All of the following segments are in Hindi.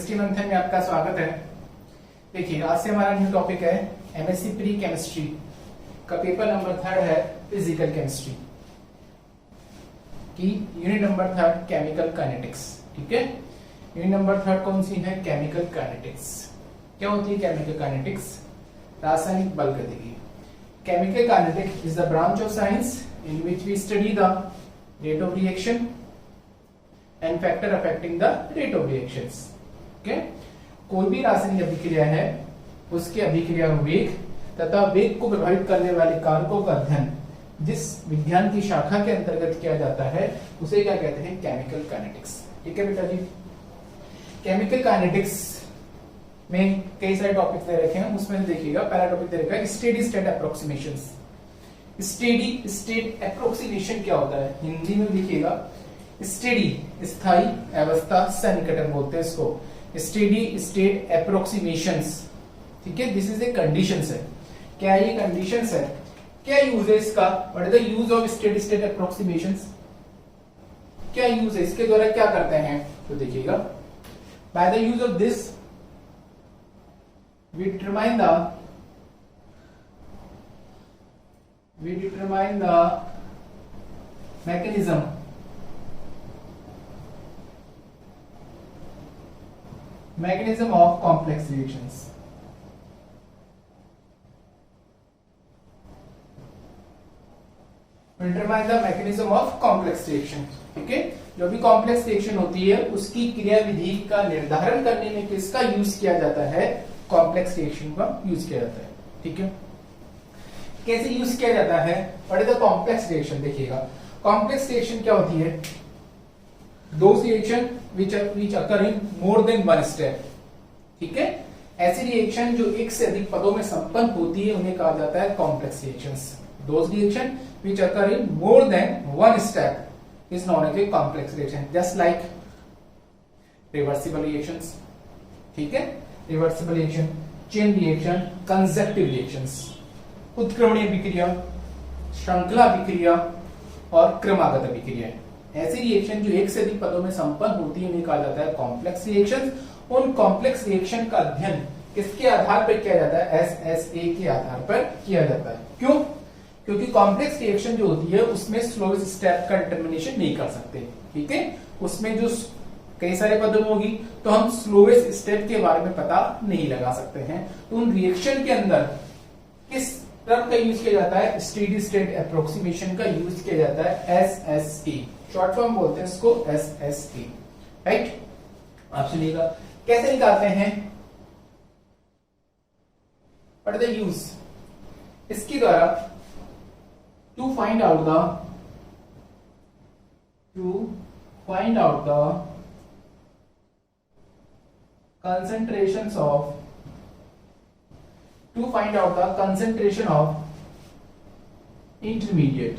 केमिस्ट्री मंथन में आपका स्वागत है। देखिए आज से हमारा न्यू टॉपिक है एमएससी प्री केमिस्ट्री का पेपर नंबर 3 है फिजिकल केमिस्ट्री की यूनिट नंबर 3 केमिकल काइनेटिक्स। ठीक है, यूनिट नंबर 3 कौन सी है? Chemical kinetics. क्या होती है केमिकल काइनेटिक्स? रासायनिक बल गतिकी। Chemical kinetics is the branch of science in which we study the rate of reaction and factor affecting the rate of reactions. Okay, कोई भी रासायनिक अभिक्रिया है उसके अभिक्रिया वेग तथा वेग को प्रभावित करने वाले कारकों का अध्ययन जिस विज्ञान की शाखा के अंतर्गत किया जाता है उसे क्या कहते हैं? Chemical kinetics. ठीक है बेटा जी, केमिकल काइनेटिक्स में कई सारे टॉपिक्स दे रखे हैं, उसमें देखिएगा पहला टॉपिक दे रखा है steady state approximations. Steady state approximation क्या होता है? हिंदी में लिखिएगा स्टेडी स्थायी अवस्था सन्निकटन बोलते हैं इसको, स्टेडी स्टेट एप्रोक्सीमेशंस। ठीक है, दिस इज ए कंडीशंस है। क्या ये कंडीशंस है? क्या यूज है इसका? What is the use of steady state approximations? क्या यूज है इसके द्वारा? क्या करते हैं तो देखिएगा, by the use of this we determine the mechanism of complex reactions। determine the mechanism of complex reaction। ठीक है, जो भी कॉम्प्लेक्स रिएक्शन होती है उसकी क्रियाविधि का निर्धारण करने में किसका यूज किया जाता है? कॉम्प्लेक्स रिएक्शन का यूज किया जाता है। ठीक है, कैसे यूज किया जाता है? What is the complex reaction? देखिएगा कॉम्प्लेक्स रिएक्शन क्या होती है? Those reaction which occur in more than one step। ठीक है, ऐसी रिएक्शन जो एक से अधिक पदों में संपन्न होती है उन्हें कहा जाता है complex reactions. Those reaction which occur in more than one step is known as a complex reaction, just like reversible reactions। ठीक है, reversible reaction, chain reaction, conjunctive reactions, उत्क्रमणीय अभिक्रिया, श्रृंखला अभिक्रिया और क्रमागत अभिक्रिया। ऐसी रिएक्शन जो एक से अधिक पदों में संपन्न होती है उन्हें कहा जाता है कॉम्प्लेक्स रिएक्शंस। उन कॉम्प्लेक्स रिएक्शन का अध्ययन किसके आधार पर किया जाता है? एसएसए के आधार पर किया जाता है। क्यों? क्योंकि कॉम्प्लेक्स रिएक्शन जो होती है उसमें स्लोएस्ट स्टेप का डिटरमिनेशन नहीं कर सकते। ठीक है, उसमें जो कई सारे पदों में होगी तो हम स्लोएस्ट स्टेप के बारे में पता नहीं लगा सकते हैं। तो उन रिएक्शन के अंदर किस टर्म का यूज किया जाता है? स्टेडी स्टेट एप्रोक्सीमेशन का यूज किया जाता है, एसएसए। शॉर्ट फॉर्म बोलते हैं इसको एसएसए। राइट, आप सुनिएगा कैसे निकालते हैं? What is the use? इसके द्वारा to find out the concentrations of concentration of intermediate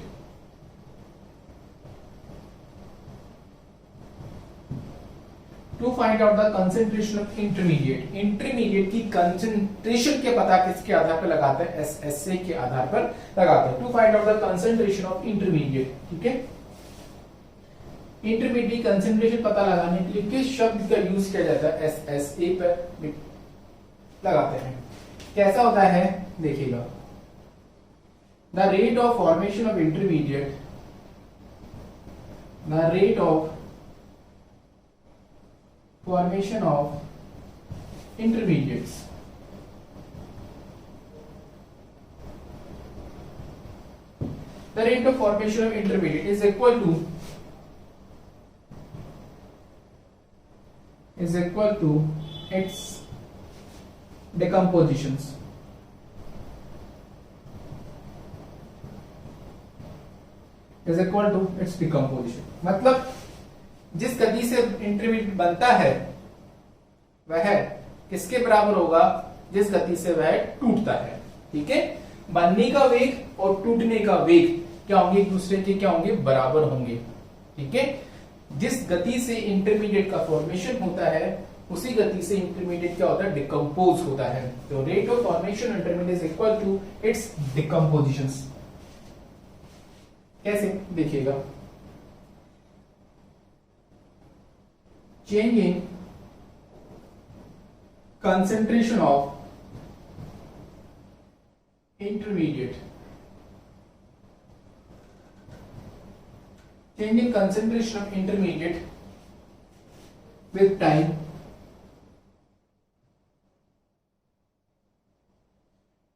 intermediate की कंसेंट्रेशन के पता किसके आधार पर लगाते हैं? एसएसए के आधार पर लगाते हैं। To find out the concentration of intermediate. ठीक है, इंटरमीडिएट कंसेंट्रेशन पता लगाने के लिए किस शब्द का यूज किया जाता है? एसएसए पर लगाते हैं। कैसा होता है देखिएगा, the rate of formation of intermediate, the rate of formation of intermediates the rate of formation of intermediate is equal to its decompositions। is equal to its decomposition। मतलब जिस गति से इंटरमीडिएट बनता है वह किसके बराबर होगा? जिस गति से वह टूटता है। ठीक है, बनने का वेग और टूटने का वेग क्या होंगे? एक दूसरे के क्या होंगे? बराबर होंगे। ठीक है, जिस गति से इंटरमीडिएट का फॉर्मेशन होता है उसी गति से इंटरमीडिएट क्या होता है? डिकम्पोज होता है। तो rate of formation intermediate is equal to its decompositions. कैसे देखिएगा, change in concentration of intermediate, change in concentration of intermediate with time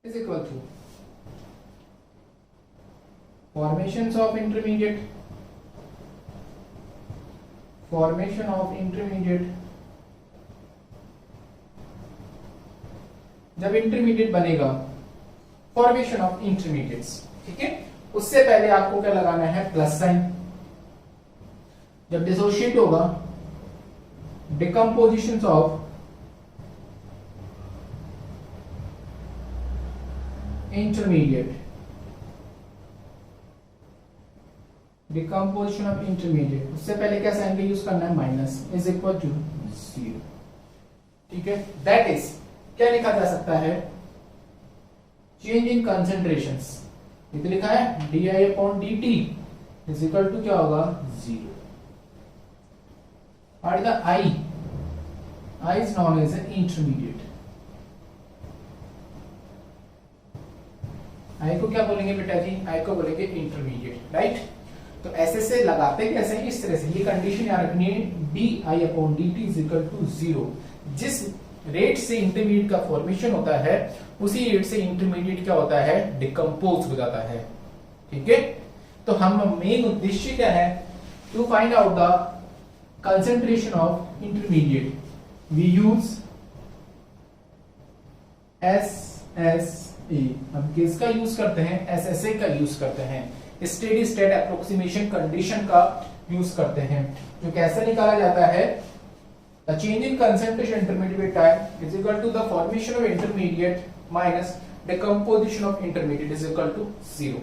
is equal to formation of intermediate जब इंटरमीडिएट बनेगा, फॉर्मेशन ऑफ इंटरमीडिएट्स, ठीक है। उससे पहले आपको क्या लगाना है, प्लस साइन। जब डिसोशिएट होगा, decomposition of intermediate, decomposition of intermediate, उससे पहले क्या साइन का यूज करना है, माइनस, इज इक्वल टू 0, ठीक है। दैट इज क्या लिखा जा सकता है, चेंज इन कंसेंट्रेशंस, इधर लिखा है di/dt इज इक्वल टू क्या होगा, 0। और the I is known as an intermediate, I को क्या बोलेंगे बेटा जी, I को बोलेंगे इंटरमीडिएट, राइट। तो ऐसे से लगाते कैसे, इस तरह से, ये कंडीशन याद रखनी है, di/dt इज इक्वल टू 0। जिस रेट से इंटरमीडिएट का फॉर्मेशन होता है, उसी रेट से इंटरमीडिएट क्या होता है, डिकम्पोज हो जाता है, ठीक है। तो हम मेन उद्देश्य क्या है, to find out the concentration of intermediate, we use SSA। हम किसका यूज करते हैं, SSA का यूज करते हैं, स्टेडी स्टेट अप्रोक्सीमेशन कंडीशन का यूज करते हैं, जो कैसे निकाला जाता है, the change in concentration intermediate with time is equal to the formation of intermediate minus decomposition of intermediate is equal to 0,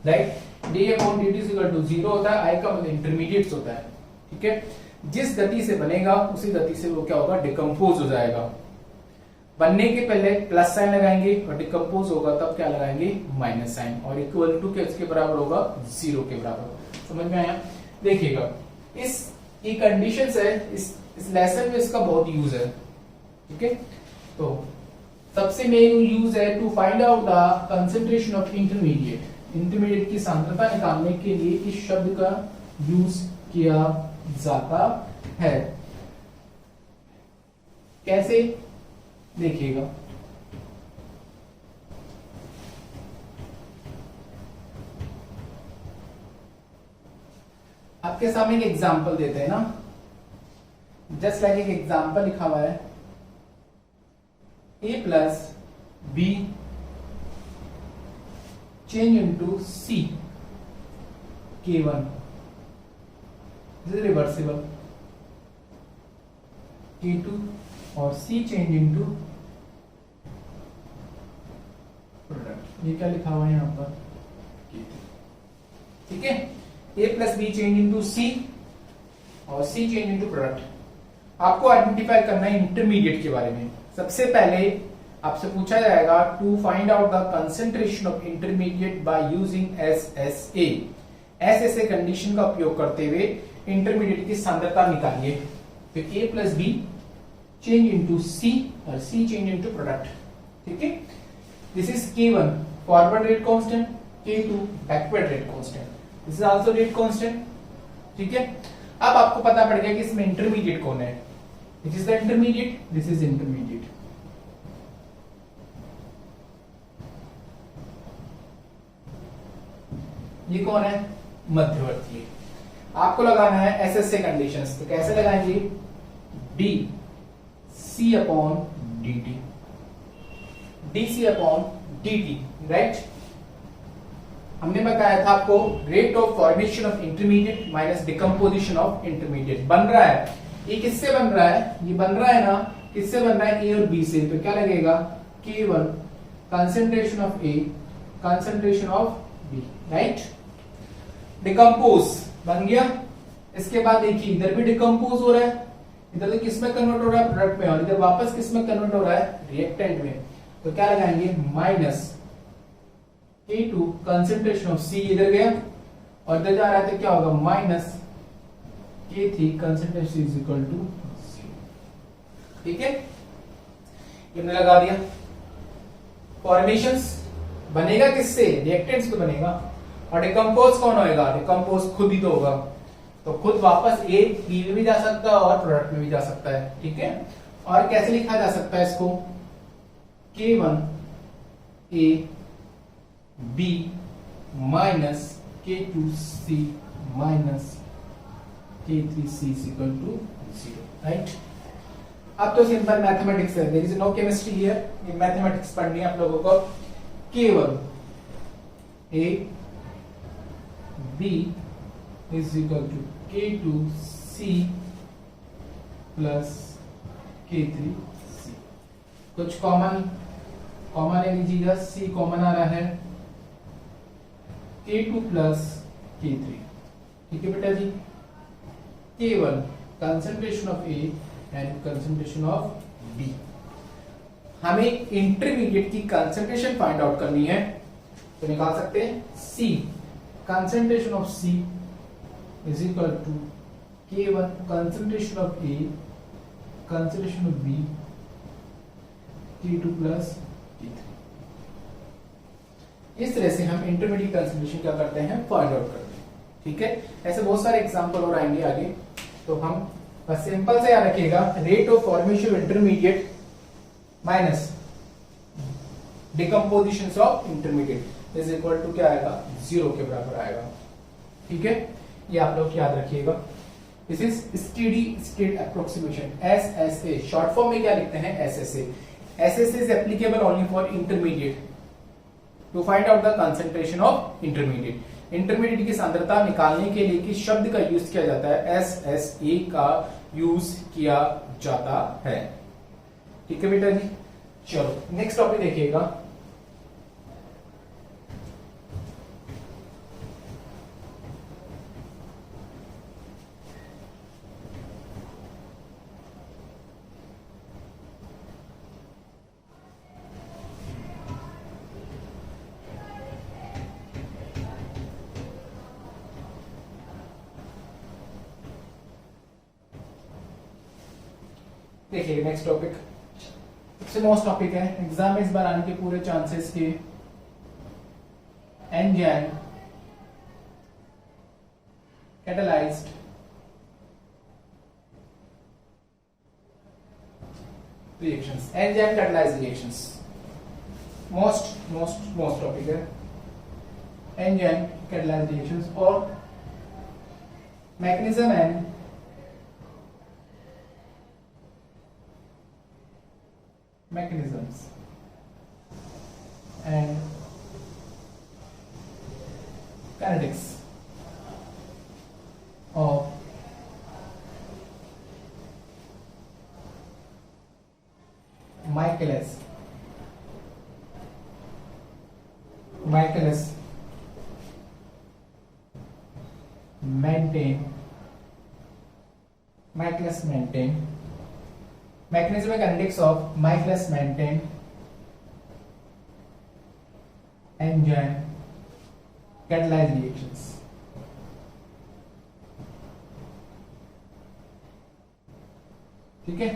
right। d/dt is equal to 0 होता है, I का मतलब इंटरमीडिएट्स होता है, ठीक है। जिस गति से बनेगा उसी गति से वो क्या होगा, डिकम्पोज हो जाएगा। बनने के पहले प्लस साइन लगाएंगे और डिकम्पोज होगा तब क्या लगाएंगे, माइनस साइन, और इक्वल टू किसके बराबर होगा, 0 के बराबर। समझ में आया, देखिएगा इस ये कंडीशंस है, इस लेसन में इसका बहुत यूज है, ठीक है। तो सबसे मेन यूज है to find out the concentration of intermediate, intermediate की सांद्रता निकालने के लिए इस शब्द का यूज किया जाता है। कैसे, देखिएगा, आपके सामने एक एग्जांपल देते हैं ना, जस्ट लाइक एक एग्जांपल लिखा हुआ है, a plus b change into c k1 this is reversible, k2 और c चेंज इनटू प्रोडक्ट, ये क्या लिखा हुआ है यहां पर, k3, ठीक है। a plus B change into c और c चेंज इनटू प्रोडक्ट। आपको आइडेंटिफाई करना है इंटरमीडिएट के बारे में। सबसे पहले आपसे पूछा जाएगा to find out the concentration of intermediate by using SSA। SSA condition का उपयोग करते हुए इंटरमीडिएट की सांद्रता निकालिए। तो a plus B change into c और c चेंज इनटू प्रोडक्ट, ठीक है। This is k1 forward rate constant, k2 backward rate constant, this is also rate constant, ठीक है। अब आपको पता पड़ गया कि इसमें इंटरमीडिएट कौन है, this is the intermediate, this is intermediate. ये कौन है, मध्यवर्ती है। आपको लगाना है SSA कंडीशंस, तो कैसे लगाएंगे, dc/dt, dc/dt, राइट। हमने बताया था आपको rate of formation of intermediate minus decomposition of intermediate. बन रहा है, ये किससे बन रहा है, ये बन रहा है ना, किससे बन रहा है, A और B से। तो क्या लगेगा, K1 concentration of A concentration of B, right. Decompose बन गया। इसके बाद देखिए इधर भी डिकम्पोज हो रहा है, इधर तो किस में कन्वर्ट हो रहा है, प्रोडक्ट में, और इधर वापस किस में कन्वर्ट हो रहा है, रिएक्टेंट में। तो क्या लगाएंगे, minus K2 concentration of C इधर गया और इधर जा रहा है, तो क्या होगा, minus K3 concentration is equal to 0, ठीक है। ये हमने लगा दिया। फॉर्मेशंस बनेगा किससे? रिएक्टेंट्स पे बनेगा। और डिकम्पोज कौन होएगा? डिकम्पोज खुद ही तो होगा, तो खुद वापस ए बी में भी जा सकता है और प्रोडक्ट में भी जा सकता है। ठीक है, और कैसे लिखा जा सकता है इसको? K1 A B minus K2 C minus K3 C is equal to 0, right. अब तो सिंपल मैथमेटिक्स है, there is no chemistry here, ये मैथमेटिक्स पढ़नी है आप लोगों को। K1 A B is equal to K2 C plus K3 C। कुछ कॉमन ले लीजिएगा, C कॉमन आ रहा है, K2 प्लस K3। ठीक है बेटा जी। K1 concentration of A and concentration of B। हमें इंटरमीडिएट की कंसंट्रेशन फाइंड आउट करनी है, तो निकाल सकते हैं C concentration of C is equal to K1 concentration of A concentration of B K2 plus K3। इस तरह से हम इंटरमीडिएट कंसंट्रेशन क्या करते हैं? फाइंड आउट करते हैं। ठीक है, ऐसे बहुत सारे एग्जांपल और आएंगे आगे, तो हम बस सिंपल से याद रखिएगा, rate of formation of intermediate minus decomposition of intermediate is equal to क्या आएगा? 0 के बराबर आएगा। ठीक है, ये आप लोग याद रखिएगा। This is steady state approximation, SSA। Short form में क्या लिखते हैं? SSA। SSA is applicable only for intermediate to find out the concentration of intermediate. Intermediate की सांद्रता निकालने के लिए किस शब्द का यूज किया जाता है? SSA का यूज किया जाता है। ठीक है बेटा जी, चलो नेक्स्ट टॉपिक देखिएगा। देखिए नेक्स्ट टॉपिक सबसे मोस्ट टॉपिक है, एग्जाम में इस बार आने के पूरे चांसेस के। Enzyme catalysed reactions, enzyme catalysed reactions most topic है। एंजाइम कैटालाइज्ड रिएक्शंस और mechanism and mechanisms and kinetics of Michaelis Menten mechanism and kinetics of Michaelis-Menten enzyme catalyzed reactions। ठीक है,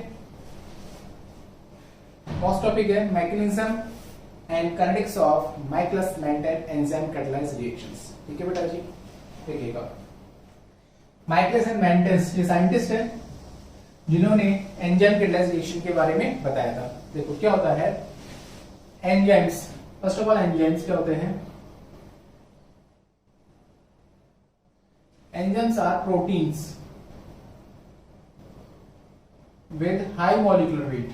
मोस्ट टॉपिक है mechanism and kinetics of Michaelis-Menten enzyme catalyzed reactions। ठीक है बेटा जी, देखिएगा माइकलिस एंड मेंटेन ये साइंटिस्ट है जिन्होंने एंजाइम कैटालाइज्ड रिएक्शन के बारे में बताया था। देखो क्या होता है enzymes, first of all enzymes क्या होते हैं? Enzymes are proteins with high molecular weight,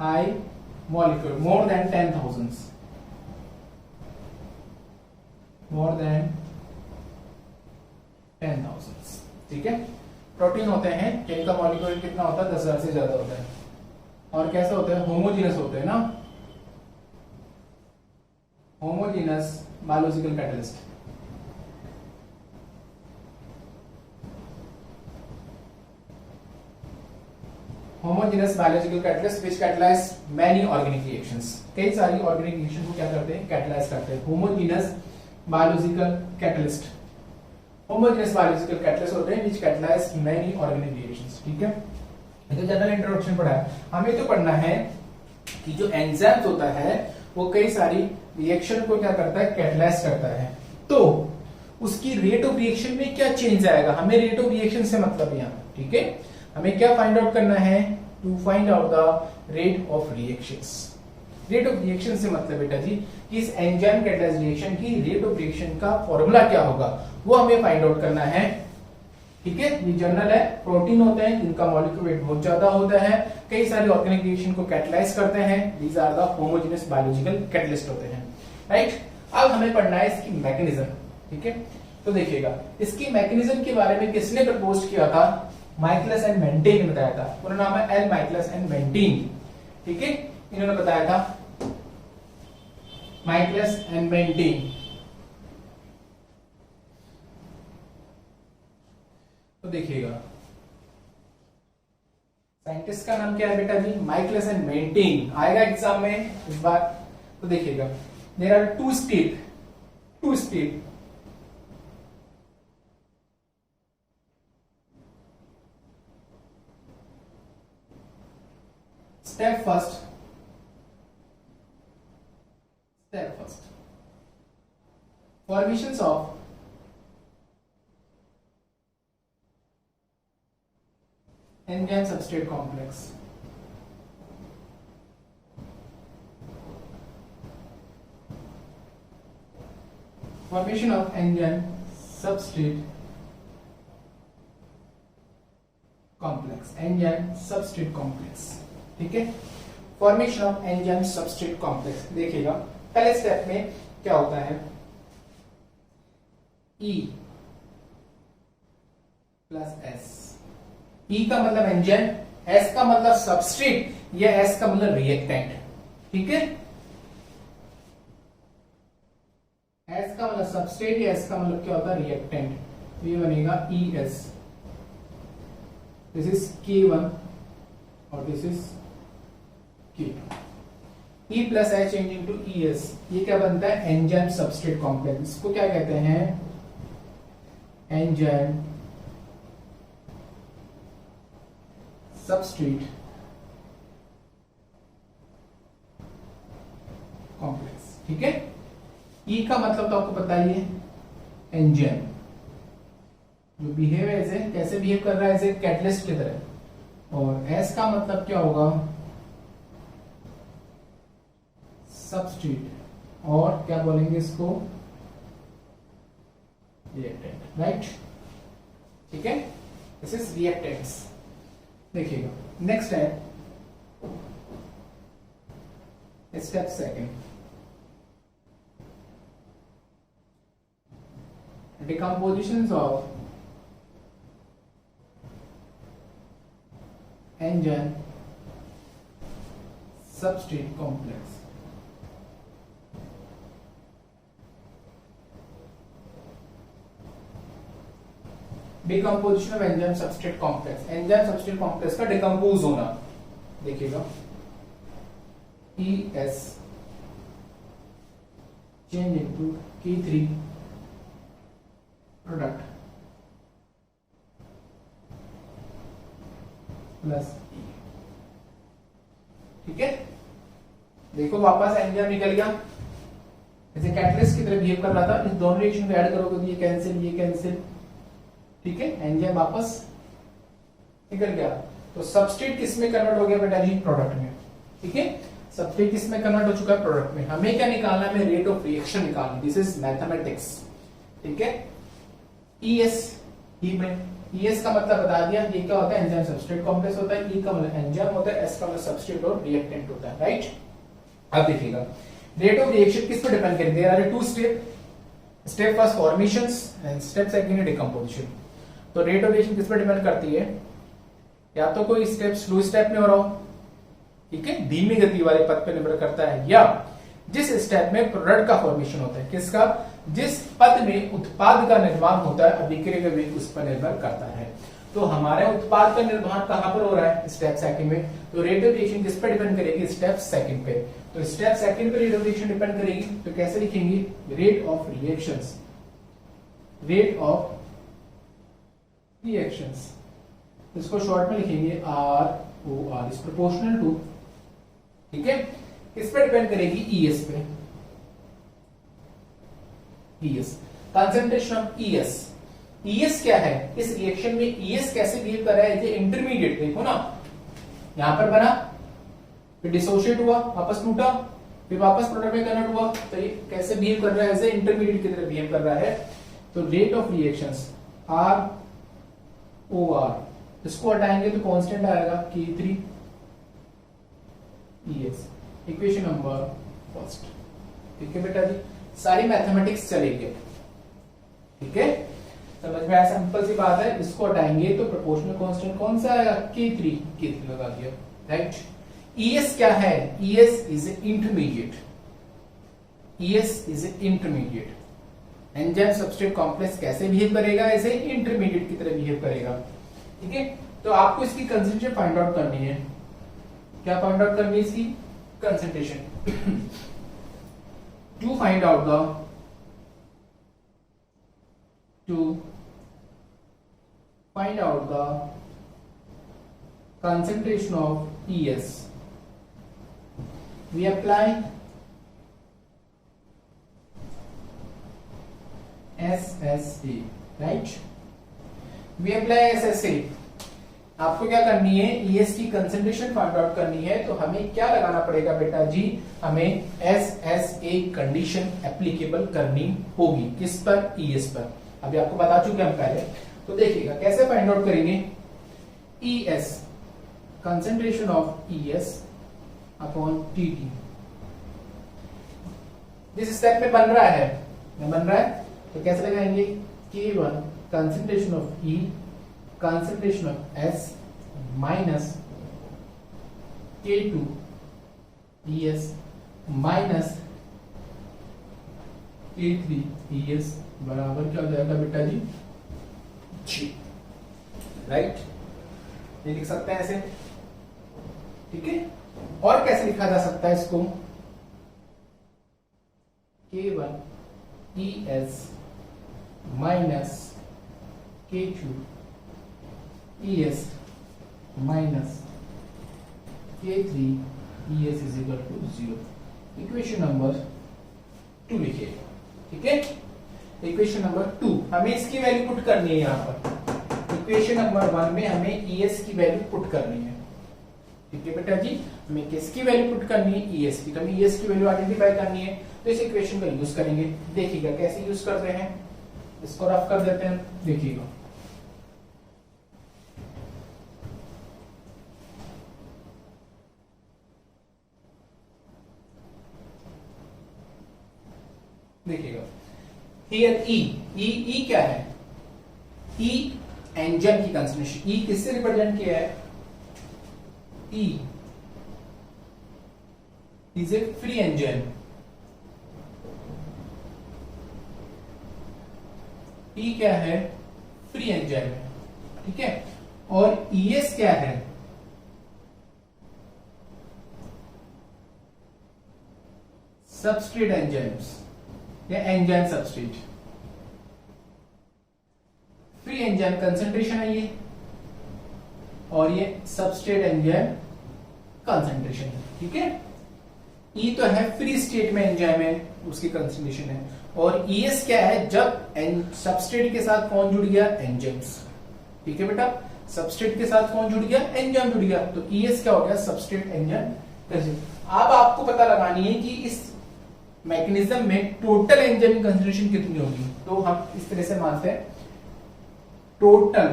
high molecular more than 10,000, more than 10,000। ठीक है, प्रोटीन होते हैं जिनका मॉलिक्यूलर कितना होता है? 10,000 से ज्यादा होता है। और कैसा होता है? होमोजीनस होते हैं ना, homogeneous biological catalyst. Homogeneous biological catalyst विच कैटलाइज मैनी ऑर्गेनिक रिएक्शंस। कई सारी ऑर्गेनिक रिएक्शन को क्या करते हैं? कैटलाइज करते हैं। Homogeneous biological catalyst, homogeneous biological catalyst होते हैं which catalyze many organic reactions। ठीक है, ये तो जनरल इंट्रोडक्शन पढ़ा है। हमें तो पढ़ना है कि जो एंजाइम्स होता है वो कई सारी रिएक्शन को क्या करता है, कैटलाइज करता है। तो उसकी रेट ऑफ रिएक्शन में क्या चेंज आएगा, हमें रेट ऑफ रिएक्शन से मतलब यहाँ, ठीक है। हमें क्या फाइंड आउट करना है, to find out the rate of reactions. Rate of reaction से मतलब बेटा जी कि इस एंजाइम कैटलाइज रिएक्शन की रेट ऑफ रिएक्शन का फॉर्मूला क्या होगा वो हमें फाइंड आउट करना है, ठीक है। ये जनरल है, प्रोटीन होते हैं जिनका मॉलिक्यूलर वेट बहुत ज्यादा होता है, कई सारी ऑर्गेनिक रिएक्शन को कैटलाइज करते हैं, these are the homogeneous biological catalyst होते हैं, राइट। अब हमें पढ़ना है इसकी मैकेनिज्म, ठीक है। तो देखिएगा इसकी मैकेनिज्म के बारे में किसने प्रपोज किया था, माइकलस एंड मेंटेन ने बताया था। पूरा नाम है एल माइकलस एंड मेंटेन, ठीक है। इन्होंने बताया था माइकलस एंड मेंटेन। तो देखिएगा साइंटिस्ट का नाम क्या है बेटा जी, माइकलस एंड मेंटेन, आएगा एग्जाम में इस बार। तो देखिएगा there are two step step first formations of enzyme substrate complex, formation of enzyme substrate complex, ठीक है। Formation of enzyme substrate complex, देखिएगा पहले स्टेप में क्या होता है, E प्लस S। E का मतलब एंजाइम, S का मतलब सबस्ट्रेट, या S का मतलब रिएक्टेंट, ठीक है। S का मतलब सबस्ट्रेट या S का मतलब क्या होता है, रिएक्टेंट। तो ये बनेगा ES, दिस इज K1 और this is K2। E plus H change into ES, ये क्या बनता है, एंजाइम सबस्ट्रेट कॉम्प्लेक्स। इसको क्या कहते हैं, एंजाइम सबस्ट्रेट कॉम्प्लेक्स, ठीक है। E का मतलब तो आपको पता ही है, एंजाइम जो बिहेव एज ए, कैसे बिहेव कर रहा है, एज ए कैटलिस्ट की तरह। और S का मतलब क्या होगा, सबस्ट्रेट, और क्या बोलेंगे इसको, रिएक्टेंट, राइट, ठीक है। This is reactants. देखिएगा नेक्स्ट है step second, decompositions of enzyme substrate complex। Decomposition of enzyme substrate complex, enzyme substrate complex का डिकम्पोज होना, देखिएगा ES change into K3 product plus E, ठीक है। देखो वापस एंजाइम निकल गया, जैसे कैटलिस्ट की तरह बिहेव कर रहा था, इस दोनों रिएक्शन को ऐड करोगे तो ये कैंसिल, ठीक है। एंजाइम वापस निकल गया, तो सबस्ट्रेट किस में कन्वर्ट हो गया बेटा जी, प्रोडक्ट में, ठीक है। सबस्ट्रेट किस में कन्वर्ट हो चुका है, प्रोडक्ट में। हमें क्या निकालना है, हमें रेट ऑफ रिएक्शन निकालना, दिस इज मैथमेटिक्स, ठीक है। ES ही में, ES का मतलब बता दिया, ये क्या होता है, एंजाइम सबस्ट्रेट कॉम्प्लेक्स होता है। E का मतलब एंजाइम होता है, S का मतलब सबस्ट्रेट और रिएक्टेंट होता है, राइट। अब देखिएगा रेट ऑफ रिएक्शन किस पर डिपेंड करेगी, there are two step first formations and step second decomposition. तो रेट ऑफ रिएक्शन किस पर डिपेंड करती है, या तो कोई स्टेप स्लो स्टेप में हो रहा हो, ठीक है, धीमी गति वाले पथ पर निर्भर करता है, या जिस स्टेप में प्रोडक्ट का फॉर्मेशन होता है, किसका, जिस पद में उत्पाद का निर्माण होता है, अभिक्रिया का वेग उस पर निर्भर करता है। तो हमारे उत्पाद का निर्माण कहां पर हो रहा है, स्टेप सेकंड में। तो रेट ऑफ रिएक्शन किस पर डिपेंड करेगी, स्टेप सेकंड पे। तो स्टेप सेकंड पे रेट ऑफ रिएक्शन डिपेंड करेगी, तो कैसे लिखेंगे, rate of reactions, rate of reactions, इसको शॉर्ट में लिखेंगे R O R is proportional to, ठीक है, किस पे डिपेंड करेगी, ईएस पे, ES, concentration of ES. ES क्या है, इस रिएक्शन में ईएस कैसे बिहेव कर रहा है, ये इंटरमीडिएट, देखो ना यहां पर बना, फिर डिसोशिएट हुआ, वापस टूटा, फिर वापस प्रोडक्ट में कन्वर्ट हुआ, तो ये कैसे बिहेव कर रहा है, एज ए इंटरमीडिएट की तरह बिहेव कर रहा है। तो rate of reactions R O R, इसको हटाएंगे तो कांस्टेंट आएगा K3 ES, equation number first. ठीक है बेटा जी, सारी मैथमेटिक्स चलेगी, ठीक है, समझ में आया, सिंपल सी बात है, इसको हटाएंगे तो प्रोपोर्शनल कांस्टेंट कौन सा आएगा, K3 लगा दिया, राइट। ES क्या है, ES is intermediate, ES is intermediate, enzyme substrate complex कैसे बिहेव करेगा, ऐसे इंटरमीडिएट की तरह बिहेव करेगा, ठीक है। तो आपको इसकी कंसंट्रेशन फाइंड आउट करनी है, क्या फाइंड आउट करनी है, इसकी concentration. To find out the concentration of ES, we apply SSA, right? We apply SSA। आपको क्या करनी है, ES की कंसंट्रेशन फाइंड आउट करनी है, तो हमें क्या लगाना पड़ेगा बेटा जी, हमें SSA कंडीशन एप्लीकेबल करनी होगी, किस पर, ES पर। अभी आपको बता चुके हम पहले, तो देखिएगा कैसे फाइंड आउट करेंगे, ES concentration of ES upon TT, जिस स्टेप में बन रहा है, तो कैसे लगाएंगे, K1 concentration of E concentration of S minus K2 ES minus K3 ES बराबर क्या हो जाएगा बेटा जी, राइट। ये लिख सकते हैं ऐसे, ठीक है। और कैसे लिखा जा सकता है इसको, K1 ES minus K2 ES minus K3 ES is equal to 0। Equation number 2 लिखिएगा, ठीक है। इक्वेशन नंबर 2 हमें इसकी वैल्यू पुट करनी है, यहां पर इक्वेशन नंबर 1 में हमें ES की वैल्यू पुट करनी है, ठीक है बेटा जी। हमें किसकी वैल्यू पुट करनी है, ES की, तो हमें ES की वैल्यू आइडेंटिफाई करनी है, तो इस इक्वेशन का यूज करेंगे। देखिएगा कैसे यूज करते हैं, इसको रफ कर देते हैं, देखिएगा। देखिएगा हियर E क्या है, E एंजाइम की कंसंट्रेशन, E किससे रिप्रेजेंट किया है, E is a free enzyme, E क्या है, फ्री एंजाइम है, ठीक है। और ES क्या है, सबस्ट्रेट एंजाइम्स या enzyme substrate. Free enzyme concentration है ये, और ये सबस्ट्रेट एंजाइम कंसंट्रेशन है, ठीक है। E तो है फ्री स्टेट में एंजाइम है, उसकी कंसंट्रेशन है, और ES क्या है, जब सबस्ट्रेट के साथ कौन जुड़ गया, एंजाइम्स, ठीक है बेटा। सबस्ट्रेट के साथ कौन जुड़ गया, एंजाइम जुड़ गया, तो ES क्या हो गया, सबस्ट्रेट एंजाइम। अब आपको पता लगानी है कि इस मैकेनिज्म में टोटल एंजाइम कंसंट्रेशन कितनी होगी, तो हम इस तरह से मानते हैं टोटल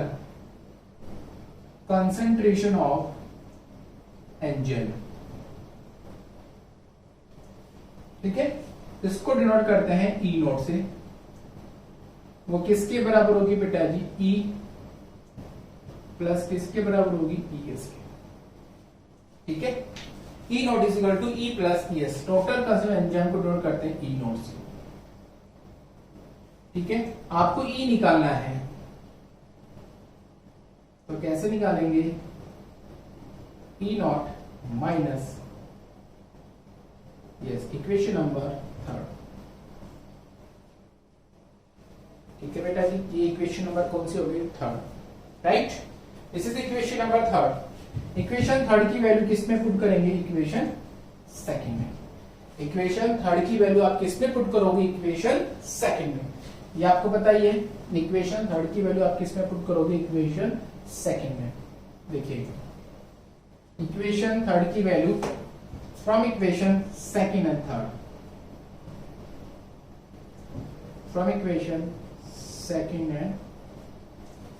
कंसंट्रेशन ऑफ एंजाइम, ठीक है। इसको डिनोट करते हैं E नोट से, वो किसके बराबर होगी बेटा जी, E प्लस किसके बराबर होगी, ES के, ठीक है। E naught is equal to E plus ES, total concentration enzyme को डिनोट करते हैं E नोट से, ठीक है। आपको E निकालना है, तो कैसे निकालेंगे, E not minus, yes, equation number 3, ठीक है बेटा जी। ये इक्वेशन नंबर कौन सी होगी, 3, right. This is equation number 3। Equation third की वैल्यू किस में पुट करेंगे? इक्वेशन सेकंड में। इक्वेशन थर्ड की वैल्यू आप किस में पुट करोगे? इक्वेशन सेकंड में। ये आपको पता ही है, इक्वेशन थर्ड की वैल्यू आप किस में पुट करोगे? इक्वेशन सेकंड में। देखिए इक्वेशन थर्ड की value from equation second and third, from equation second and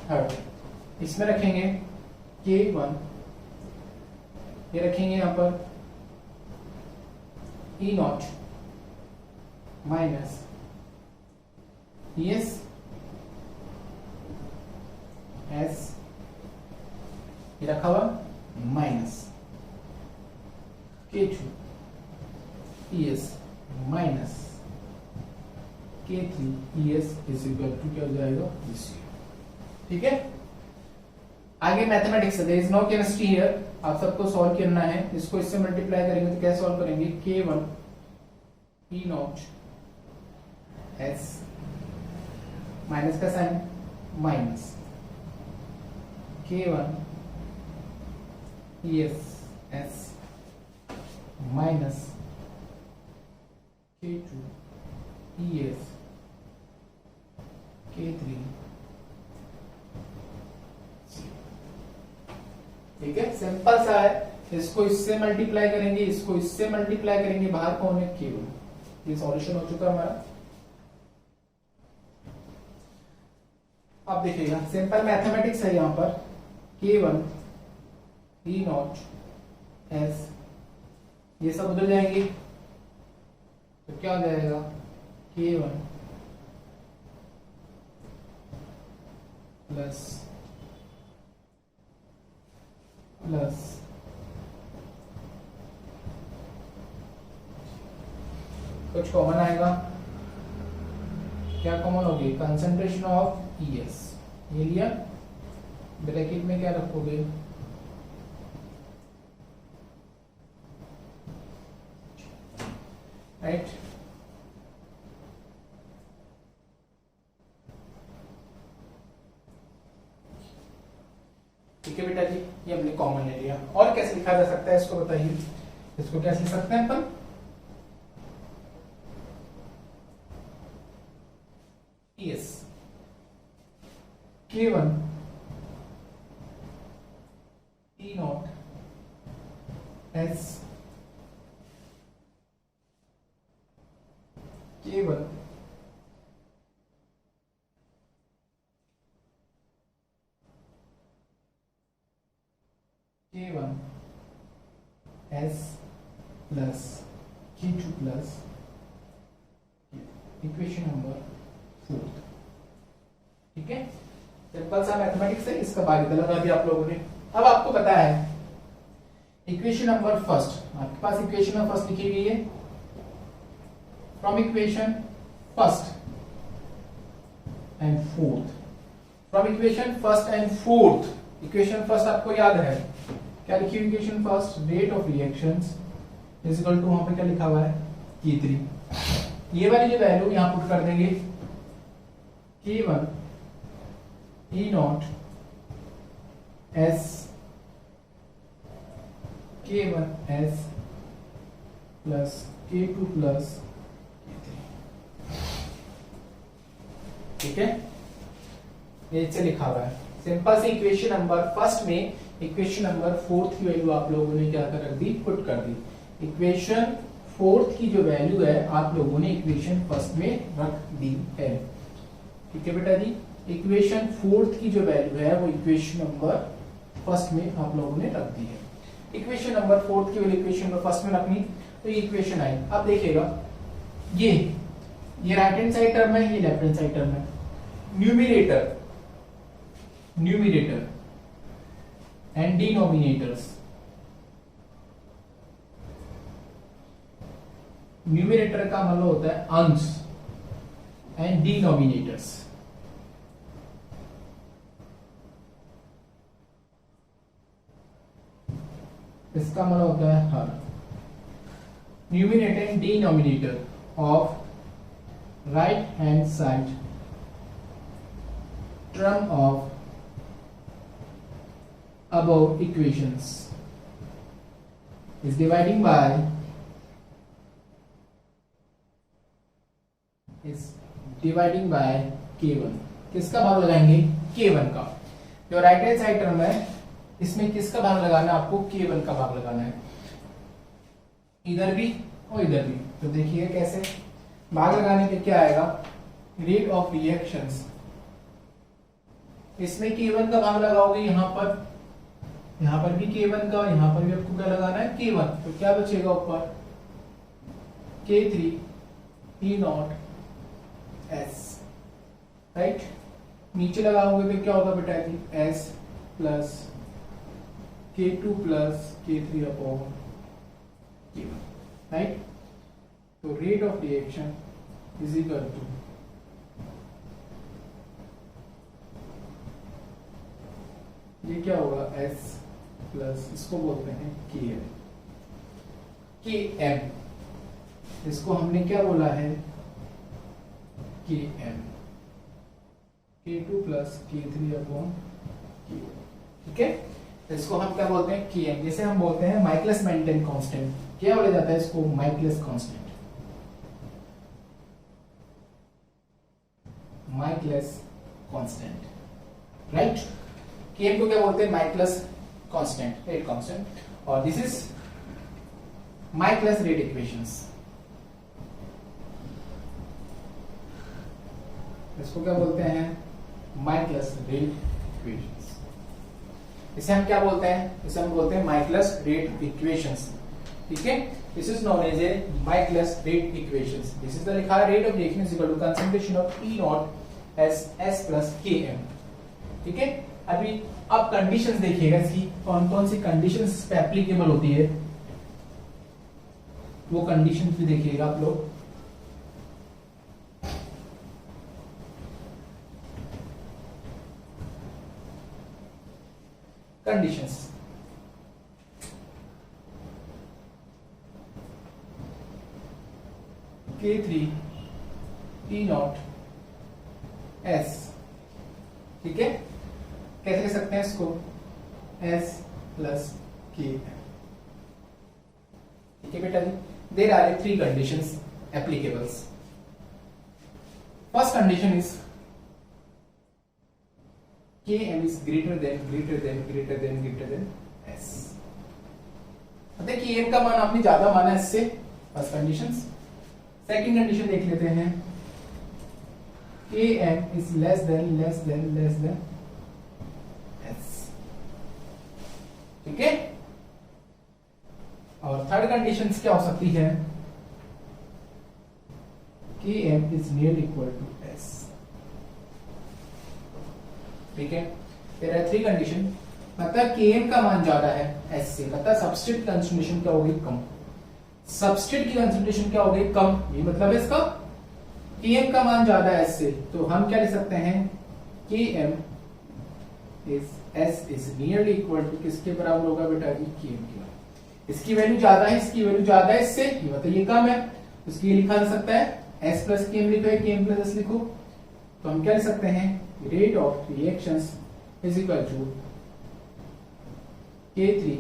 third, इसमें रखेंगे K1, ये रखेंगे यहां पर E0 माइनस ES S, ये रखा हुआ minus K2 ES minus K3 ES is equal to क्या हो जाएगा? ठीक है। आगे मैथमेटिक्स है, there is no chemistry here, आप सबको सॉल्व करना है। इसको इससे मल्टीप्लाई करेंगे तो क्या सॉल्व करेंगे? K1 E0 S माइनस का sign minus K1 ES S minus K2 ES K3। ठीक है, सिंपल सा है। इसको इससे मल्टीप्लाई करेंगे, इसको इससे मल्टीप्लाई करेंगे, बाहर कौन है? K1। ये सॉल्यूशन हो चुका हमारा। अब देखिएगा सिंपल मैथमेटिक्स है, यहां पर K1 E0 S, ये सब उधर जाएंगे तो क्या हो जाएगा? K1 प्लस प्लस कुछ कॉमन आएगा, क्या कॉमन होगी? कंसंट्रेशन ऑफ ES, ये लिया, ब्रैकेट में क्या रखोगे? राइट। ठीक है बेटा जी, ये हमने कॉमन ले लिया। और कैसे लिखा जा सकता है इसको बताइए? इसको कैसे लिख सकते हैं अपन? ES K1 E0 S K1 K1 S plus K2 plus equation number 4। ठीक है, सिंपल सा मैथमेटिक्स है, इसका बाकी लगा दिया आप लोगों ने। अब आपको पता है इक्वेशन नंबर फर्स्ट, आपके पास इक्वेशन नंबर फर्स्ट लिखी गई है from equation first and fourth, from equation first and fourth. Equation first आपको याद है क्या लिखी हुई? Equation first rate of reactions is equal to, वहां पे क्या लिखा हुआ है? K3। ये वाली जो वैल्यू यहां पुट कर देंगे K1 E0 S K1 S plus K2 plus K3। ठीक है, ये से लिखा हुआ है। सिंपल सी इक्वेशन नंबर फर्स्ट में इक्वेशन नंबर फोर्थ की वैल्यू आप लोगों ने क्या कर रख दी? पुट कर दी। इक्वेशन फोर्थ की जो वैल्यू है आप लोगों ने इक्वेशन फर्स्ट में रख दी है। ठीक है बेटा जी, इक्वेशन फोर्थ की जो वैल्यू है वो इक्वेशन नंबर फर्स्ट में आप लोगों ने रख दी है। इक्वेशन नंबर फोर्थ की वैल्यू इक्वेशन नंबर फर्स्ट में रखनी, तो ये इक्वेशन आई। अब देखिएगा ये राइट हैंड साइड टर्म है, ये लेफ्ट हैंड साइड टर्म है। न्यूमिनेटर एंड डिनोमिनेटर्स, न्यूमिनेटर का मतलब होता है अंश एंड डिनोमिनेटर्स, इसका मतलब होता है हर। Numerator and denominator of right hand side term of above equations is dividing by K1। किसका भाग लगाएंगे? K1 का। जो राइट हैंड साइड टर्म है इसमें किसका भाग लगाना है? आपको K1 का भाग लगाना है, इधर भी और इधर भी। तो देखिए कैसे भाग लगाने पे क्या आएगा, रेट ऑफ रिएक्शंस, इसमें K1 का भाग लगाओगे यहाँ पर भी K1 का, और यहाँ पर भी आपको क्या लगाना है? K1। तो क्या बचेगा ऊपर? K3 E0 S, right. नीचे लगाओगे तो क्या होगा बेटा जी? S plus K2 plus K3 upon K1, right. तो rate of reaction is equal to ये क्या होगा? S प्लस इसको बोलते हैं Km, इसको हमने क्या बोला है? Km, K2 plus K3 upon K1, ठीक है। इसको हम क्या बोलते हैं? Km। जैसे हम बोलते हैं माइकलिस मेंटेन कांस्टेंट, क्या बोला जाता है इसको? Michaelis constant, Michaelis constant, right. Km को क्या बोलते हैं? Michaelis constant, rate constant. और this is Michaelis rate equations, इसको क्या बोलते हैं? Michaelis rate equations. इसे हम क्या बोलते हैं? इसे हम बोलते हैं माइकलिस रेट इक्वेशंस, ठीक है। This is known as a Michaelis rate equations. This is the लिखा है rate of reaction is equal to concentration of E0 S plus Km, ठीक है। अभी अब कंडीशंस देखिएगा इसकी, कौन कौन सी कंडीशंस पे एप्लीकेबल होती है, वो कंडीशंस भी देखिएगा आप लोग। कंडीशंस, K3 E0 S, ठीक है। कैसे लिख सकते हैं इसको? S प्लस Km, ठीक है बेटा जी। There are 3 conditions applicables. First condition is Km is greater than S। मतलब Km का मान आपने ज्यादा माना इससे, फर्स्ट कंडीशन। सेकंड कंडीशन देख लेते हैं, Km is less than S, ठीक है। और थर्ड कंडीशन क्या हो सकती है? Km is nearly equal to S, ठीक है। फिर है 3 कंडीशन, मतलब Km का मान ज्यादा है S से, मतलब सबस्ट्रेट कंसंट्रेशन क्या होगी? कम। सबस्ट्रेट की कंसंट्रेशन क्या होगी? कम। ये मतलब है इसका, Km का मान ज्यादा है S से, तो हम क्या लिख सकते हैं? Km is S is nearly equal to किसके बराबर होगा बेटा जी? Km के बराबर। इसकी वैल्यू ज्यादा है, इसकी वैल्यू ज्यादा है इससे, ये मतलब ये कम है, उसके लिए लिखा जा सकता है S प्लस Km लिखो, Km प्लस S लिखो। तो हम क्या लिख सकते हैं? Rate of reactions is equal to K3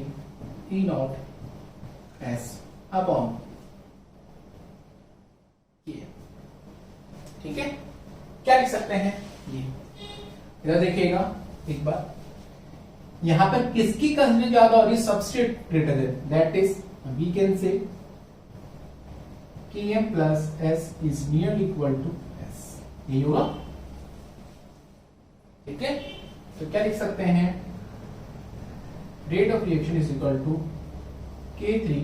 E0 S upon Km, ठीक है। क्या लिख सकते हैं? ये इधर देखिएगा एक बार, यहां पर किसकी कंसंट्रेशन ज्यादा हो रही है? Substrate greater than, that is we can say Km plus S is nearly equal to S, यही होगा, ठीक है। तो क्या लिख सकते हैं? Rate of reaction is equal to K3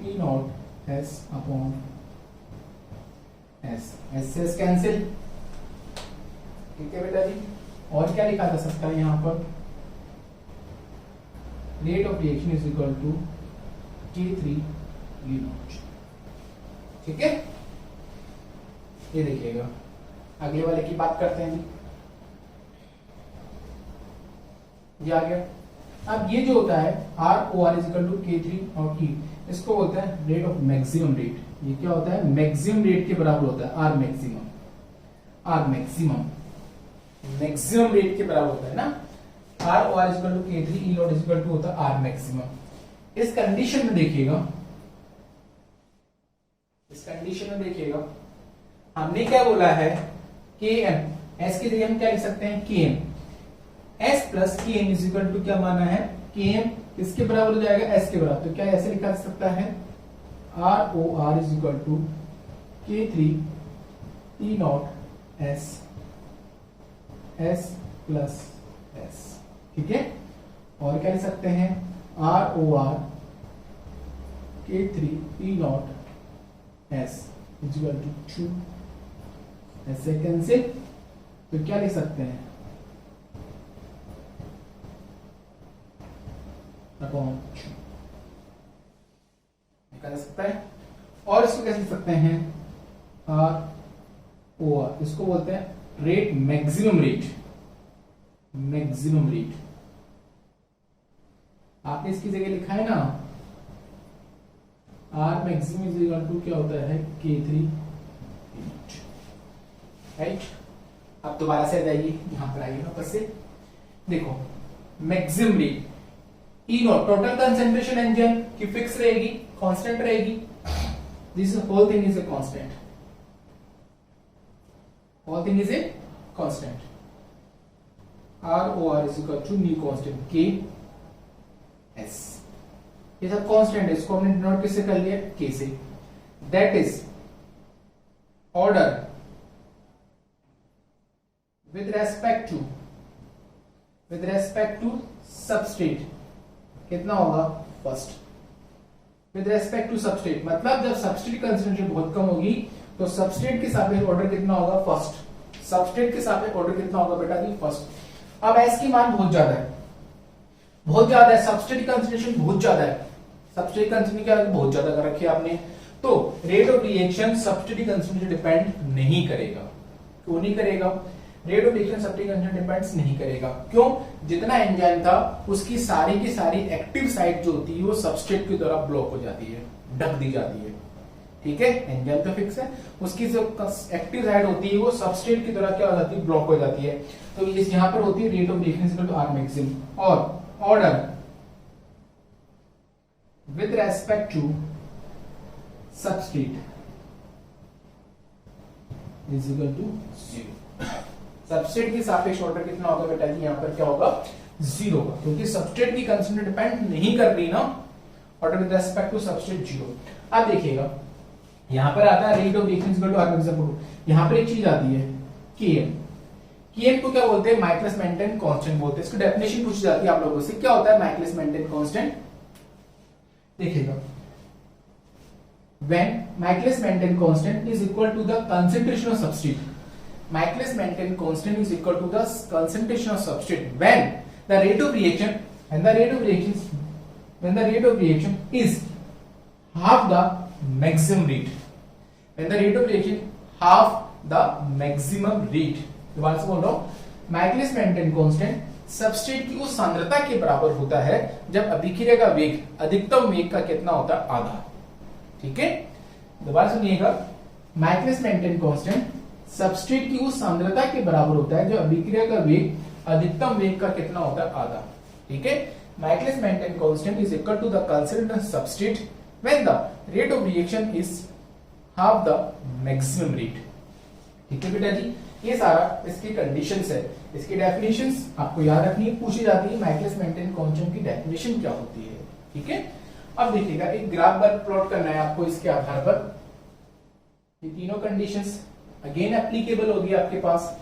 E0 S upon S, S से कैंसिल, ठीक है बेटा जी। और क्या लिखा जा सकता है यहाँ पर? Rate of reaction is equal to K3 E0, ठीक है। ये देखिएगा, अगले वाले की बात करते हैं जी। ये आ गया। अब ये जो होता है ROR is equal to K3 और E, इसको बोलते हैं रेट ऑफ मैक्सिमम रेट। ये क्या होता है? मैक्सिमम रेट के बराबर होता है, R मैक्सिमम मैक्सिमम रेट के बराबर होता है ना। R O R equal to K3 E naught equal to होता है आर मैक्सिमम। इस कंडीशन में देखिएगा, हमने क्या बोला है Km, S की जगह हम क्या लिख सकते हैं Km, S plus Km is equal to क्या माना है Km किसके बराबर हो जाएगा S के बराबर। तो क्या ऐसे लिखा जा सकता है R O R is equal to K3 E naught S plus S, ठीक है। और क्या लिख सकते हैं R O R K3 E naught S is equal to 2, ऐसे कैंसिल। तो क्या लिख सकते हैं निकाल सकता है। और इसको कैसे लिख सकते हैं आर ओ आर, इसको बोलते हैं रेट, मैक्सिमम रेट। आपने इसकी जगह लिखा है ना R maximum is equal to क्या होता है K3, राइट। अब दोबारा से जाइए, यहां पर आइए वापस से, देखो maximum rate E naught, total concentration enzyme की फिक्स रहेगी, कांस्टेंट रहेगी। This whole thing is a constant, whole thing is a constant. R O R is equal to new constant K S, ये सब कांस्टेंट है, इसको हमने डिनोट किससे कर लिया के से। That is order with respect to substrate कितना होगा first. With respect to substrate मतलब जब सबस्ट्रेट कंसंट्रेशन बहुत कम होगी तो सबस्ट्रेट के सापेक्ष ऑर्डर कितना होगा फर्स्ट, सबस्ट्रेट के सापेक्ष ऑर्डर कितना होगा बेटा जी फर्स्ट। अब एस की मान बहुत ज्यादा है, सबस्ट्रेट कंसंट्रेशन बहुत ज्यादा है, सबस्ट्रेट कंसंट्रेशन क्या बहुत ज्यादा कर रखी है आपने, तो rate of reaction substrate concentration depend नहीं करेगा। क्यों नहीं करेगा? Rate of reaction substrate concentration depends नहीं करेगा। क्यों? जितना एंजाइम था उसकी सारी की सारी एक्टिव साइट जो होती है वो सबस्ट्रेट के द्वारा ब्लॉक हो जाती है, ढक दी जाती है, ठीक है। एंजाइम तो फिक्स है, उसकी जो एक्टिव साइट होती है वो सबस्ट्रेट की द्वारा क्या हो जाती है ब्लॉक हो जाती है। तो इस यहां पर होती है rate of reaction equal to R maximum और order with respect to substrate is equal to 0। Substrate के सापेक्ष ऑर्डर कितना होगा बेटा जी यहां पर क्या होगा 0 होगा, क्योंकि सबस्ट्रेट की कंसंट्रेशन डिपेंड नहीं कर रही ना, order with respect to substrate 0। अब देखिएगा यहां पर आता है rate of reaction equal to R maximum, यहां पर एक चीज आती है Km। Km को क्या बोलते हैं माइकलिस मेंटेन कांस्टेंट बोलते हैं। इसकी डेफिनेशन पूछी जाती है आप लोगों से, क्या होता है माइकलिस मेंटेन कांस्टेंट। देखिएगा when Michaelis Menten constant is equal to the concentration of substrate, Michaelis Menten constant is equal to the concentration of substrate when the rate of reaction is half the maximum rate, when the rate of reaction half the maximum rate। दोबारा से बोल रहा हूं Michaelis Menten constant सबस्ट्रेट की उस सांद्रता के बराबर होता है जब अभिक्रिया का वेग अधिकतम वेग का कितना होता है आधा, ठीक है। दोबारा सुनिएगा माइकलिस मेंटेन कांस्टेंट सबस्ट्रेट की उस सांद्रता के बराबर होता है जो अभिक्रिया का वेग अधिकतम वेग का कितना होता है आधा, ठीक है। Michaelis Menten constant is equal to the concentration of substrate when the rate of reaction is half the maximum rate, ठीक है बेटा जी। ये सारा इसकी कंडीशंस है, इसकी डेफिनेशंस आपको याद रखनी है, पूछी जाती है माइकलिस मेंटेन कांस्टेंट की डेफिनेशन क्या होती है, ठीक है। अब देखिएगा एक ग्राफ पर प्लॉट करना है आपको, इसके आधार पर ये तीनों कंडीशंस अगेन एप्लीकेबल होगी आपके पास।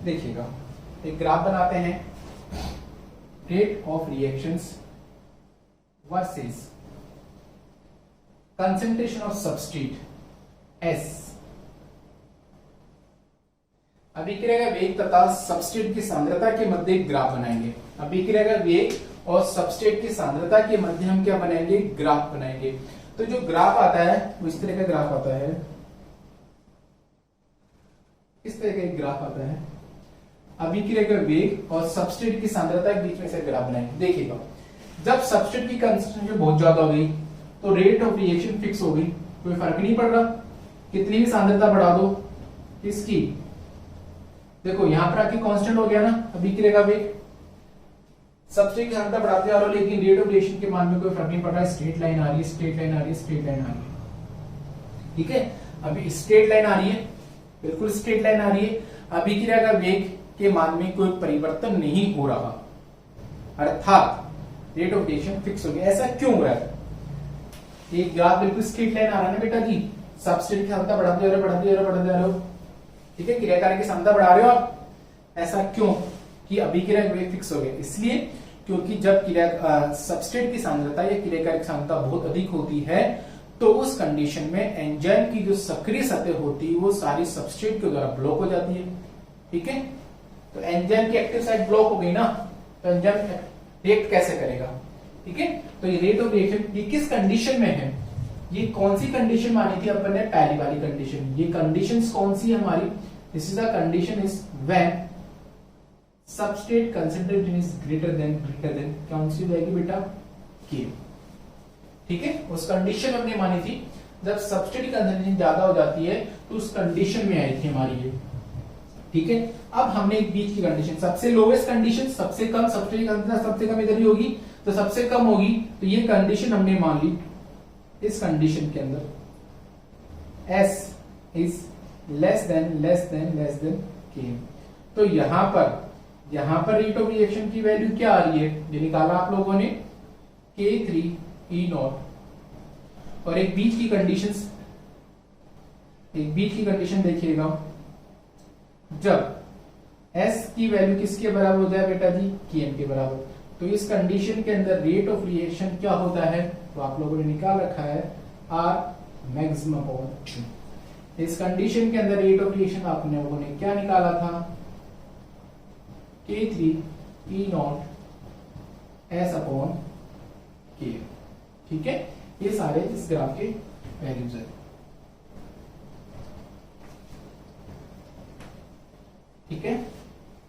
देखिएगा एक ग्राफ बनाते हैं, rate of reactions versus concentration of substrate S, अभिक्रिया का वेग तथा सबस्ट्रेट की सांद्रता के मध्य एक ग्राफ बनाएंगे। अभिक्रिया का वेग और सबस्ट्रेट की सांद्रता के मध्य हम क्या बनाएंगे ग्राफ बनाएंगे। तो जो ग्राफ आता है वो इस तरह का ग्राफ आता है, इस तरह का एक ग्राफ आता है। अभिक्रिया का वेग और सबस्ट्रेट की सांद्रता के बीच में से ग्राफ बनाएंगे। देखिएगा जब सबस्ट्रेट की कंसंट्रेशन बहुत ज्यादा हो गई तो रेट ऑफ रिएक्शन फिक्स हो गई, कोई फर्क नहीं पड़ रहा, कितनी भी सांद्रता बढ़ा दो इसकी, देखो यहां पर आके कांस्टेंट हो गया ना अभिक्रिया का वेग, सबस्ट्रेट की सांद्रता बढ़ाते आ रहे हो लेकिन रेट ऑफ रिएक्शन के मान में कोई फर्क नहीं पड़ रहा है, स्ट्रेट लाइन आ रही है, स्ट्रेट लाइन आ रही है, स्ट्रेट लाइन आ रही है। ठीक है, अभी स्ट्रेट लाइन आ रही है, बिल्कुल स्ट्रेट लाइन आ रही है, अभिक्रिया का वेग के मान में कोई परिवर्तन नहीं हो रहा, अर्थात रेट ऑफ रिएक्शन फिक्स हो गया। ऐसा क्यों हो रहा है? एक ग्राफ बिल्कुल स्ट्रेट लाइन आ रहा है ना बेटा जी, सबस्ट्रेट की सांद्रता बढ़ाते जा रहे हो, बढ़ाते जा रहे हो, बढ़ाते जा रहे हो, ठीक है, क्रियाकारक की सांद्रता बढ़ा रहे हो आप, ऐसा क्यों कि अभिक्रिया का वेग फिक्स हो गया? इसलिए क्योंकि जब सबस्ट्रेट की सांद्रता या क्रियाकारक सांद्रता बहुत अधिक होती है तो उस कंडीशन में एंजाइम की जो सक्रिय सतह होती है वो सारी सबस्ट्रेट के द्वारा ब्लॉक हो जाती है। ठीक है, तो एंजाइम की एक्टिव साइट ब्लॉक हो गई ना, तो एंजाइम रिएक्ट कैसे करेगा? ठीक है, तो ये रेट ऑफ रिएक्शन ये किस कंडीशन में है, ये कौन सी कंडीशन मानी थी अपन ने? पहली वाली कंडीशन। ये कंडीशंस कौन सी है हमारी? This is the condition is when substrate concentration is greater than कौन सी रहेगी बेटा? के। ठीक है, उस कंडीशन हमने मानी थी जब सबस्ट्रेट की कंसंट्रेशन ज्यादा हो जाती है तो उस कंडीशन में आई थी हमारी ये। ठीक है, अब हमने एक बीच की कंडीशन, सबसे लोवेस्ट कंडीशन, सबसे कम सबस्ट्रेट की कंसंट्रेशन सबसे कम इधर ही होगी, तो सबसे कम होगी, तो ये कंडीशन हमने मान ली। इस कंडीशन के अंदर S is less than K, तो यहां पर रेट ऑफ रिएक्शन की वैल्यू क्या आ रही है? ये निकाला आप लोगों ने K3E0, और एक बीच की कंडीशन देखिएगा, जब S की वैल्यू किसके बराबर हो जाए बेटा जी? Km के बराबर, तो इस कंडीशन के अंदर रेट ऑफ रिएक्शन क्या होता है? तो आप लोगों ने निकाल रखा है R मैक्सिमम अपॉन 2। इस कंडीशन के अंदर रेट ऑफ रिएक्शन आपने लोगों ने क्या निकाला था? K3E0 S upon K। ठीक है, ये सारे इस ग्राफ के वैल्यूज है। ठीक है,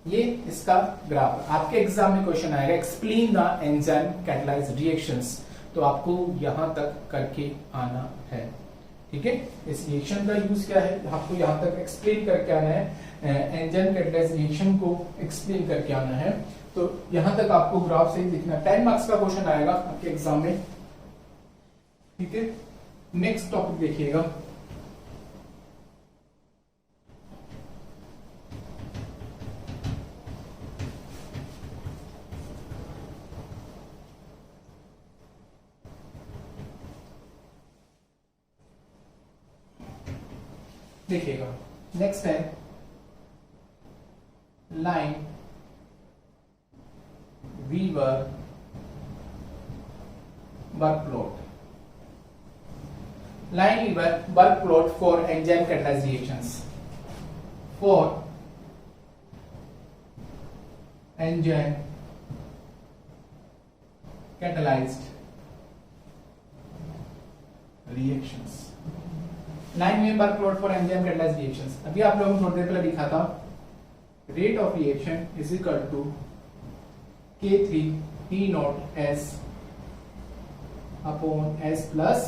ये इसका ग्राफ आपके एग्जाम में क्वेश्चन आएगा, explain the enzyme catalysed reactions, तो आपको यहां तक करके आना है। ठीक है, इस रिएक्शन का यूज क्या है आपको यहां तक एक्सप्लेन करके आना है, एंजाइम कैटालाइज्ड रिएक्शन को एक्सप्लेन करके आना है, तो यहां तक आपको ग्राफ से ही लिखना। 10 मार्क्स का क्वेश्चन आएगा आपके एग्जाम में। ठीक है, नेक्स्ट टॉपिक देखिएगा, देखिएगा नेक्स्ट है Lineweaver Burk plot. Lineweaver Burk plot for enzyme catalysed reactions, for enzyme catalysed reactions. Lineweaver में Burk plot for enzyme catalysed reactions. अभी आप लोगों को थोड़ी देर पहले दिखा था, rate of reaction is equal to K3E0S upon S plus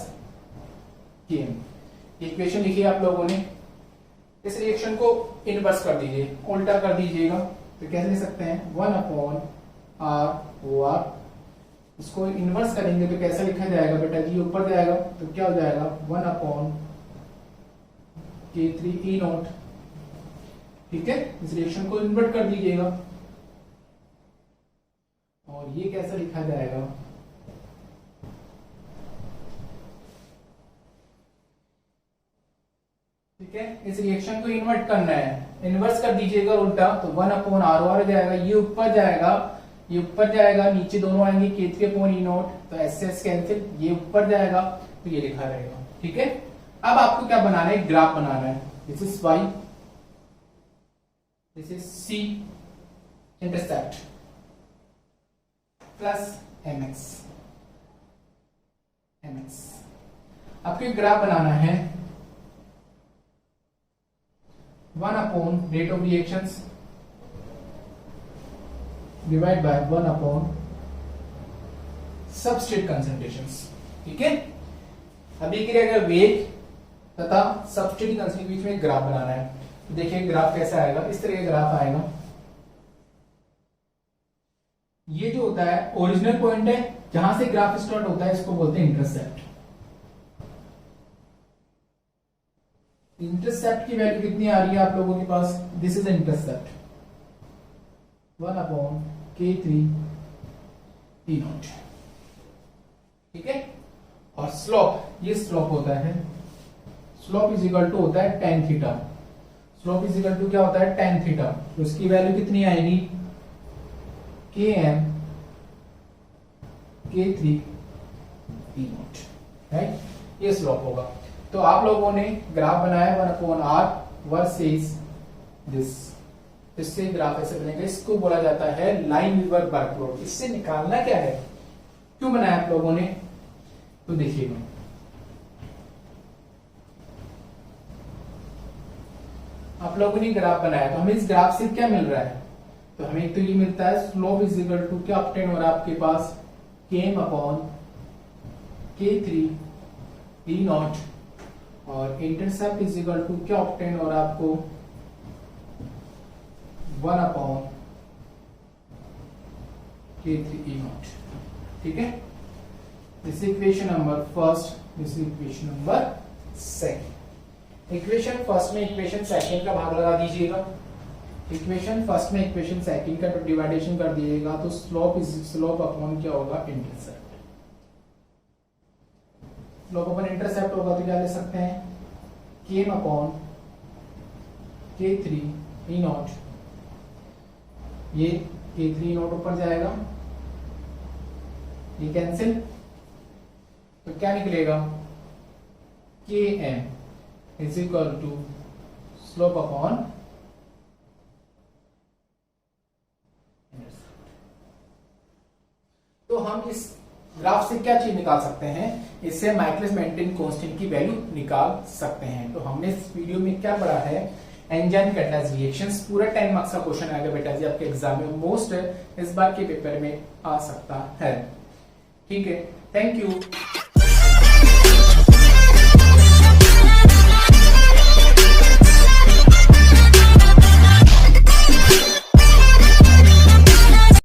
Km। Equation लिखी आप लोगों ने, इस रिएक्शन को इनवर्स कर दीजिए, उल्टा कर दीजिएगा, तो कैसे लिख सकते हैं? 1 अपॉन R, इसको इनवर्स करेंगे तो कैसा लिखा जाएगा बेटा जी? ऊपर जाएगा तो क्या हो जाएगा? 1 अपॉन K3E0। ठीक है, इस रिएक्शन को इन्वर्ट कर दीजिएगा, और ये कैसा लिखा जाएगा? ठीक है, इस रिएक्शन को इन्वर्ट करना है, इन्वर्स कर दीजिएगा उल्टा, तो 1 अपॉन R हो जाएगा, ये ऊपर जाएगा, ये ऊपर जाएगा, नीचे दोनों आएंगे K3/E0, तो SS कैंसिल, ये ऊपर जाएगा, तो ये लिखा रहेगा। ठीक है, अब आपको क्या बनाना है? ग्राफ बनाना है। This is Y, this is C intercept plus MX। आपको एक ग्राफ बनाना है 1 upon rate of reactions divide by 1 upon substrate concentrations. ठीक है, अभी क्रिया का वेग तथा सब्सिडी कंस्टेंट के बीच में ग्राफ बनाना है। तो देखिए ग्राफ कैसा आएगा, इस तरह का ग्राफ आएगा। ये जो होता है ओरिजिनल पॉइंट है, जहां से ग्राफ स्टार्ट होता है इसको बोलते हैं इंटरसेप्ट। इंटरसेप्ट की वैल्यू कितनी आ रही है आप लोगों के पास, this is intercept 1/K3 E0, ठीक है। और स्लोप, ये स्लोप होता है, स्लोप इज इक्वल टू होता है tan theta. Slope is equal to क्या होता है, tan थीटा। तो उसकी वैल्यू कितनी आएगी, Km K3 E0, राइट, ये स्लोप होगा। तो आप लोगों ने ग्राफ बनाया 1/r वर्सेस दिस, इससे ग्राफ ऐसे बनेगा। इसको बोला जाता है लाइन वीवर बर्क प्लॉट। इससे निकालना क्या है, क्यों बनाया आप लोगों ने, तो देखिएगा आप लोगों ने ग्राफ बनाया, तो हमें इस ग्राफ से क्या मिल रहा है, तो हमें एक तो ये मिलता है स्लोप इज इक्वल टू क्या ऑब्टेन हो रहा है आपके पास, Km/K3 E0, और इंटरसेप्ट इज इक्वल टू क्या ऑब्टेन हो रहा है आपको 1/K3 E0, ठीक है। This equation number first, this equation number second. Equation first में इक्वेशन सेकंड का भाग लगा दीजिएगा। इक्वेशन फर्स्ट में इक्वेशन सेकंड का डिवाइडेशन कर दीजिएगा, तो स्लोप अपॉन क्या होगा, इंटरसेप्ट। स्लोप अपॉन इंटरसेप्ट होगा तो क्या ले सकते हैं, Km/K3 E0, ये K3 E0 ऊपर जाएगा, ये कैंसिल, तो क्या निकलेगा, Km is equal to slope upon intercept. तो हम इस ग्राफ से क्या चीज निकाल सकते हैं, इससे माइकलिस मेंटेन कांस्टेंट की वैल्यू निकाल सकते हैं। तो हमने इस वीडियो में क्या पढ़ा है, एंजाइम कैटालाइज रिएक्शंस। पूरा 10 मार्क्स का क्वेश्चन आएगा बेटा जी आपके एग्जाम में, मोस्ट इस बार के पेपर में आ सकता है, ठीक है। Thank you.